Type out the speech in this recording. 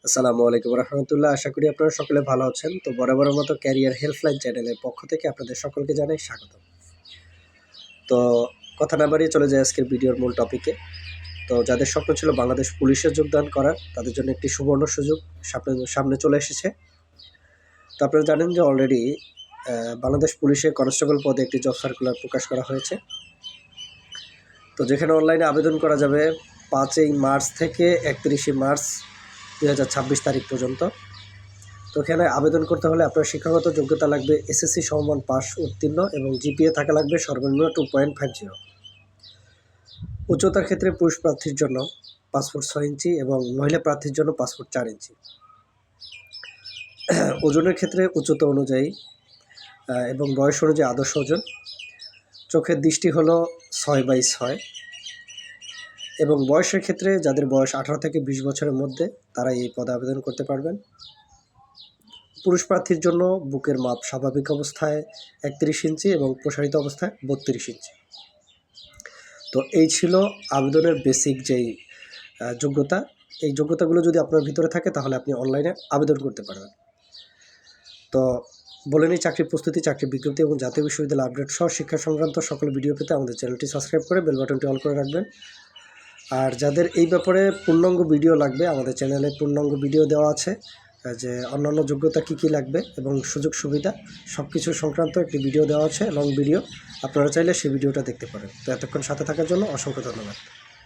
আসসালামু আলাইকুম রহমতুল্লাহ। আশা করি আপনারা সকলে ভালো আছেন। তো বরাবরের মতো ক্যারিয়ার হেল্পলাইন চ্যানেলের পক্ষ থেকে আপনাদের সকলকে জানাই স্বাগত। তো কথা না বাড়িয়ে চলে যায় আজকের ভিডিওর মূল টপিকে। তো যাদের স্বপ্ন ছিল বাংলাদেশ পুলিশে যোগদান করার, তাদের জন্য একটি সুবর্ণ সুযোগ সামনে চলে এসেছে। তো আপনারা জানেন যে অলরেডি বাংলাদেশ পুলিশে কনস্টেবল পদে একটি জব সার্কুলার প্রকাশ করা হয়েছে। তো যেখানে অনলাইনে আবেদন করা যাবে 5ই মার্চ থেকে 31শে মার্চ 2026 তারিখ পর্যন্ত। তো এখানে আবেদন করতে হলে আপনার শিক্ষাগত যোগ্যতা লাগবে এসএসসি সমমান পাস উত্তীর্ণ এবং জিপিএ থাকা লাগবে সর্বনিম্ন 2.50। উচ্চতার ক্ষেত্রে পুরুষ প্রার্থীর জন্য 5 ফুট 6 ইঞ্চি এবং মহিলা প্রার্থীর জন্য 5 ফুট 4 ইঞ্চি। ওজনের ক্ষেত্রে উচ্চতা অনুযায়ী এবং বয়স অনুযায়ী আদর্শ ওজন। চোখের দৃষ্টি হলো 6/6 এবং বয়সের ক্ষেত্রে যাদের বয়স 18 থেকে 20 বছরের মধ্যে তারা এই পদে আবেদন করতে পারবেন। পুরুষ প্রার্থীর জন্য বুকের মাপ স্বাভাবিক অবস্থায় 31 ইঞ্চি এবং প্রসারিত অবস্থায় 32 ইঞ্চি। তো এই ছিল আবেদনের বেসিক যেই যোগ্যতা। এই যোগ্যতাগুলো যদি আপনার ভিতরে থাকে তাহলে আপনি অনলাইনে আবেদন করতে পারবেন। তো বলে নিই, চাকরির প্রস্তুতি, চাকরির বিজ্ঞপ্তি এবং জাতীয় বিশ্ববিদ্যালয় আপডেট সহ শিক্ষা সংক্রান্ত সকল ভিডিও পেতে আমাদের চ্যানেলটি সাবস্ক্রাইব করে বেল বাটনটি অল করে রাখবেন। আর যাদের এই ব্যাপারে পূর্ণাঙ্গ ভিডিও লাগবে, আমাদের চ্যানেলে পূর্ণাঙ্গ ভিডিও দেওয়া আছে, যে অন্যান্য যোগ্যতা কী কী লাগবে এবং সুযোগ সুবিধা সব কিছু সংক্রান্ত একটি ভিডিও দেওয়া আছে, লং ভিডিও। আপনারা চাইলে সেই ভিডিওটা দেখতে পারেন। তো এতক্ষণ সাথে থাকার জন্য অসংখ্য ধন্যবাদ।